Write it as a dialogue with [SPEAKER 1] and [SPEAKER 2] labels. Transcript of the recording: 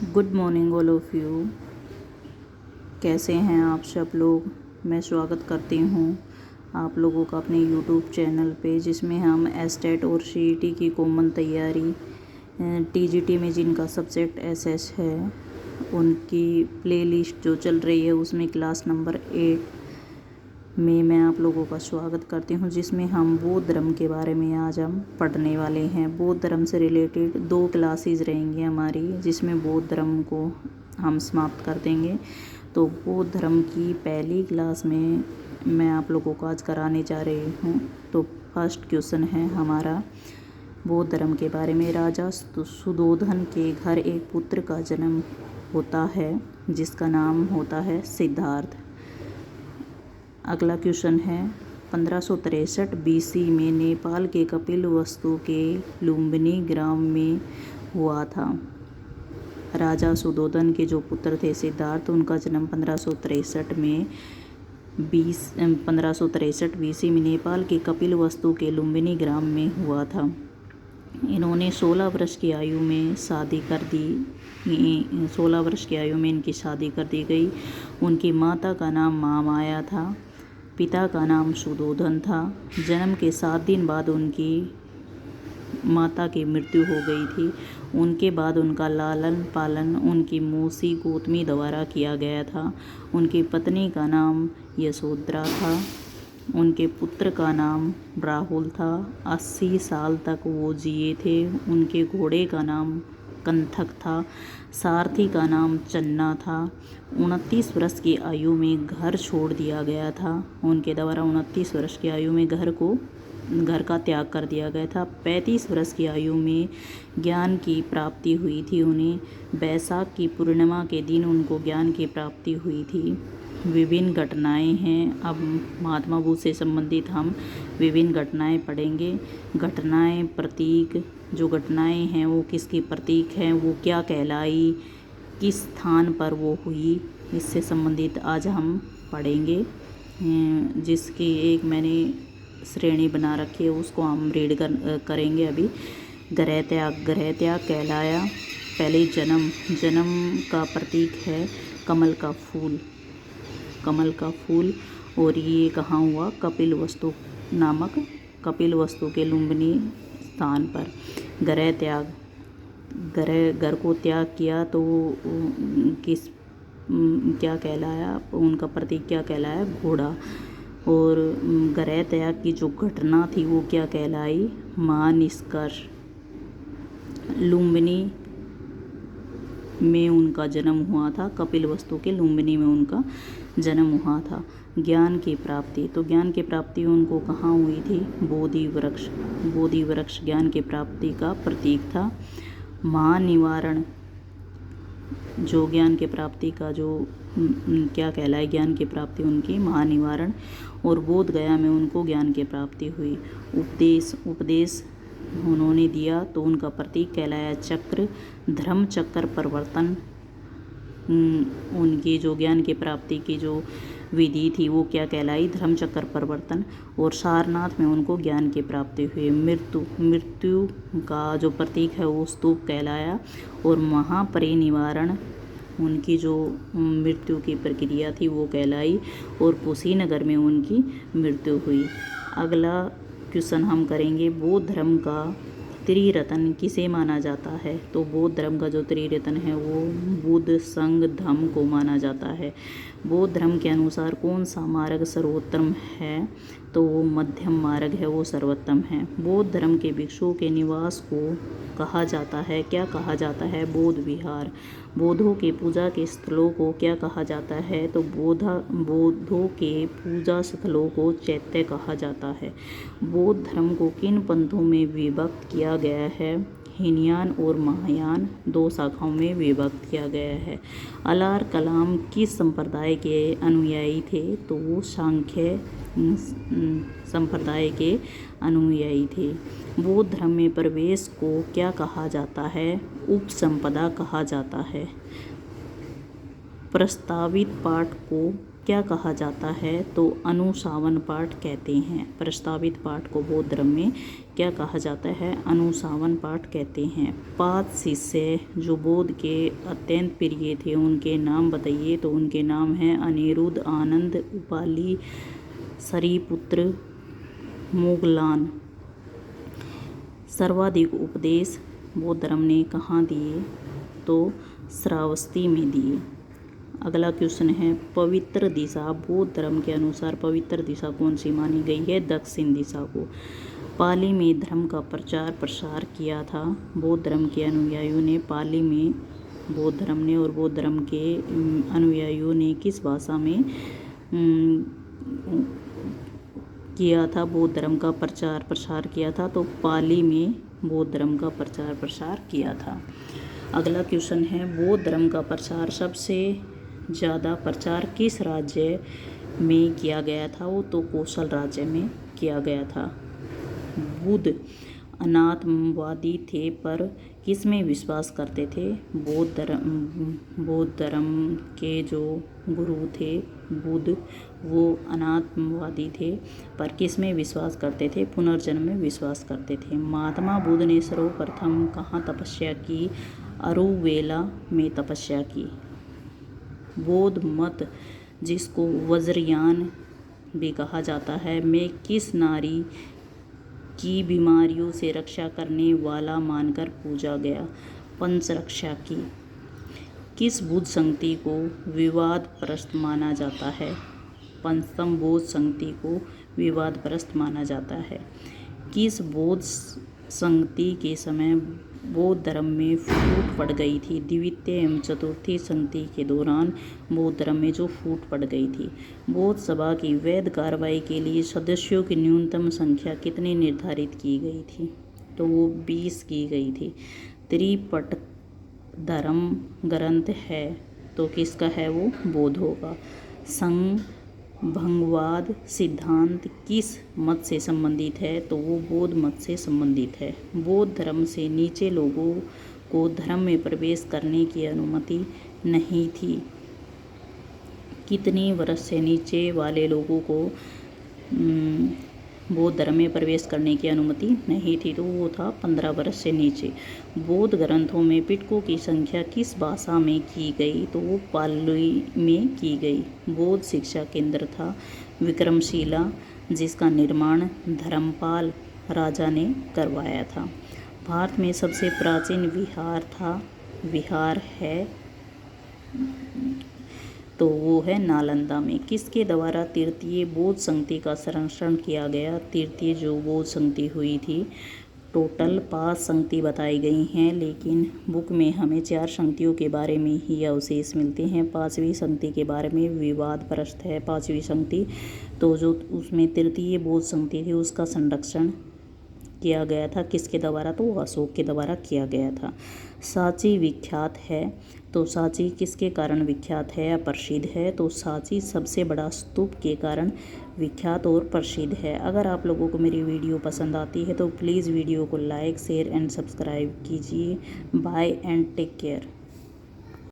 [SPEAKER 1] Good morning all of you. कैसे हैं आप सब लोग। मैं स्वागत करती हूँ आप लोगों का अपने यूट्यूब चैनल पे, जिसमें हम एस्टेट और सीईटी की कॉमन तैयारी टीजीटी में जिनका सब्जेक्ट एसएस है उनकी प्लेलिस्ट जो चल रही है उसमें क्लास नंबर 8 में मैं आप लोगों का स्वागत करती हूँ, जिसमें हम बौद्ध धर्म के बारे में आज हम पढ़ने वाले हैं। बौद्ध धर्म से रिलेटेड 2 क्लासेस रहेंगी हमारी, जिसमें बौद्ध धर्म को हम समाप्त कर देंगे। तो बौद्ध धर्म की पहली क्लास में मैं आप लोगों को आज कराने जा रही हूँ। तो फर्स्ट क्वेश्चन है हमारा बौद्ध धर्म के बारे में। राजा सुधोधन के घर एक पुत्र का जन्म होता है जिसका नाम होता है सिद्धार्थ। अगला क्वेश्चन है 1563 बीसी में नेपाल के कपिलवस्तु के लुम्बिनी ग्राम में हुआ था। राजा सुधोधन के जो पुत्र थे सिद्धार्थ, उनका जन्म 1563 बीसी में नेपाल के कपिलवस्तु के लुम्बिनी ग्राम में हुआ था। इन्होंने 16 वर्ष की आयु में शादी कर दी 16 वर्ष की आयु में इनकी शादी कर दी गई। उनकी माता का नाम महामाया था, पिता का नाम सुधोधन था। जन्म के 7 दिन बाद उनकी माता की मृत्यु हो गई थी। उनके बाद उनका लालन पालन उनकी मौसी गौतमी द्वारा किया गया था। उनकी पत्नी का नाम यशोधरा था। उनके पुत्र का नाम राहुल था। 80 साल तक वो जिए थे। उनके घोड़े का नाम कंथक था। सारथी का नाम चन्ना था। 29 वर्ष की आयु में घर छोड़ दिया गया था। उनके द्वारा 29 वर्ष की आयु में घर का त्याग कर दिया गया था। 35 वर्ष की आयु में ज्ञान की प्राप्ति हुई थी उन्हें। बैसाख की पूर्णिमा के दिन उनको ज्ञान की प्राप्ति हुई थी। विभिन्न घटनाएं हैं। अब महात्मा बुद्ध से संबंधित हम विभिन्न घटनाएं पढ़ेंगे। घटनाएं प्रतीक, जो घटनाएं हैं वो किसकी प्रतीक हैं, वो क्या कहलाई, किस स्थान पर वो हुई, इससे संबंधित आज हम पढ़ेंगे। जिसकी एक मैंने श्रेणी बना रखी है उसको हम रीड करेंगे अभी। गृह त्याग कहलाया। पहले जन्म का प्रतीक है कमल का फूल। और ये कहाँ हुआ, कपिलवस्तु के लुम्बिनी स्थान पर। गृह त्याग, घर को त्याग किया तो क्या कहलाया, उनका प्रतीक क्या कहलाया, घोड़ा। और गृह त्याग की जो घटना थी वो क्या कहलाई, महानिष्कर्ष। लुम्बिनी में उनका जन्म हुआ था, कपिलवस्तु के लुम्बिनी में उनका जन्म हुआ था। ज्ञान की प्राप्ति, तो ज्ञान की प्राप्ति उनको कहाँ हुई थी, बोधि वृक्ष ज्ञान की प्राप्ति का प्रतीक था। महानिवारण, जो ज्ञान की प्राप्ति का जो क्या कहलाए, ज्ञान की प्राप्ति उनकी महानिवारण। और बोध गया में उनको ज्ञान की प्राप्ति हुई। उपदेश उन्होंने दिया तो उनका प्रतीक कहलाया चक्र। धर्म चक्र परिवर्तन, उनकी जो ज्ञान की प्राप्ति की जो विधि थी वो क्या कहलाई, धर्म चक्र परिवर्तन। और सारनाथ में उनको ज्ञान की प्राप्ति हुई। मृत्यु का जो प्रतीक है वो स्तूप कहलाया। और महापरिनिवारण, उनकी जो मृत्यु की प्रक्रिया थी वो कहलाई। और कुशीनगर में उनकी मृत्यु हुई। अगला क्वेश्चन हम करेंगे, बौद्ध धर्म का त्रिरत्न किसे माना जाता है। तो बौद्ध धर्म का जो त्रिरत्न है वो बुद्ध, संघ, धम्म को माना जाता है। बौद्ध धर्म के अनुसार कौन सा मार्ग सर्वोत्तम है, तो वो मध्यम मार्ग है, वो सर्वोत्तम है। बौद्ध धर्म के भिक्षुओं के निवास को कहा जाता है, क्या कहा जाता है, बौद्ध विहार। बौद्धों के पूजा के स्थलों को क्या कहा जाता है, तो बौद्धों के पूजा स्थलों को चैत्य कहा जाता है। बौद्ध धर्म को किन पंथों में विभक्त किया गया है, हीनयान और महायान 2 शाखाओं में विभक्त किया गया है। अलार कलाम किस संप्रदाय के अनुयायी थे, तो वो सांख्य संप्रदाय के अनुयायी थे। बौद्ध धर्म में प्रवेश को क्या कहा जाता है, उपसंपदा कहा जाता है। प्रस्तावित पाठ को क्या कहा जाता है? तो अनुशासन पाठ कहते हैं। प्रस्तावित पाठ को बौद्ध धर्म में क्या कहा जाता है? अनुशासन पाठ कहते हैं। 5 शिष्य जो बुद्ध के अत्यंत प्रिय थे उनके नाम बताइए। तो उनके नाम हैं अनिरुद्ध, आनंद, उपाली, सरिपुत्र, मोगलान। सर्वाधिक उपदेश बौद्ध धर्म ने कहाँ दिए? तो श्रावस्ती में दिए। अगला क्वेश्चन है पवित्र दिशा बौद्ध धर्म के अनुसार पवित्र दिशा कौन सी मानी गई है? दक्षिण दिशा को। पाली में धर्म का प्रचार प्रसार किया था। बौद्ध धर्म के अनुयायियों ने पाली में बौद्ध धर्म ने और बौद्ध धर्म के अनुयायियों ने किस भाषा में किया था? बौद्ध धर्म का प्रचार प्रसार किया था। तो पाली में बौद्ध धर्म का प्रचार प्रसार किया था। अगला क्वेश्चन है बौद्ध धर्म का प्रचार सबसे ज़्यादा प्रचार किस राज्य में किया गया था? वो तो कौशल राज्य में किया गया था। बुद्ध अनात्मवादी थे पर किस में विश्वास करते थे? बौद्ध धर्म के जो गुरु थे बुद्ध वो अनात्मवादी थे पर किस में विश्वास करते थे? पुनर्जन्म में विश्वास करते थे। महात्मा बुद्ध ने सर्वप्रथम कहाँ तपस्या की? अरुवेला में तपस्या की। बौद्ध मत जिसको वज्रयान भी कहा जाता है में किस नारी की बीमारियों से रक्षा करने वाला मानकर पूजा गया? पंचरक्षा की। किस बुद्ध संगति को विवादग्रस्त माना जाता है? पंचम बौद्ध संगति को विवादग्रस्त माना जाता है। किस बौद्ध संगति के समय बौद्ध धर्म में फूट पड़ गई थी? द्वितीय एवं चतुर्थी संगति के दौरान बौद्ध धर्म में जो फूट पड़ गई थी। बौद्ध सभा की वैध कार्रवाई के लिए सदस्यों की न्यूनतम संख्या कितनी निर्धारित की गई थी? तो वो 20 की गई थी। त्रिपिटक धर्म ग्रंथ है तो किसका है? वो बौद्ध होगा। संघभंगवाद सिद्धांत किस मत से संबंधित है? तो वो बौद्ध मत से संबंधित है। बौद्ध धर्म से नीचे लोगों को धर्म में प्रवेश करने की अनुमति नहीं थी। कितनी वर्ष से नीचे वाले लोगों को बौद्ध धर्म में प्रवेश करने की अनुमति नहीं थी? तो वो था 15 वर्ष से नीचे। बौद्ध ग्रंथों में पिटकों की संख्या किस भाषा में की गई? तो वो पाली में की गई। बौद्ध शिक्षा केंद्र था विक्रमशिला जिसका निर्माण धर्मपाल राजा ने करवाया था। भारत में सबसे प्राचीन विहार है तो वो है नालंदा में। किसके द्वारा तृतीय बौद्ध संगति का संरक्षण किया गया? तृतीय जो बौद्ध संगति हुई थी टोटल 5 संगति बताई गई हैं लेकिन बुक में हमें 4 संगतियों के बारे में ही अवशेष मिलते हैं। 5वीं संगति के बारे में विवादग्रस्त है 5वीं संगति। तो जो उसमें तृतीय बौद्ध संगति थी उसका संरक्षण किया गया था किसके द्वारा? तो अशोक के द्वारा किया गया था। सांची विख्यात है तो सांची किसके कारण विख्यात है या प्रसिद्ध है? तो सांची सबसे बड़ा स्तूप के कारण विख्यात और प्रसिद्ध है। अगर आप लोगों को मेरी वीडियो पसंद आती है तो प्लीज़ वीडियो को लाइक शेयर एंड सब्सक्राइब कीजिए। Bye and take care.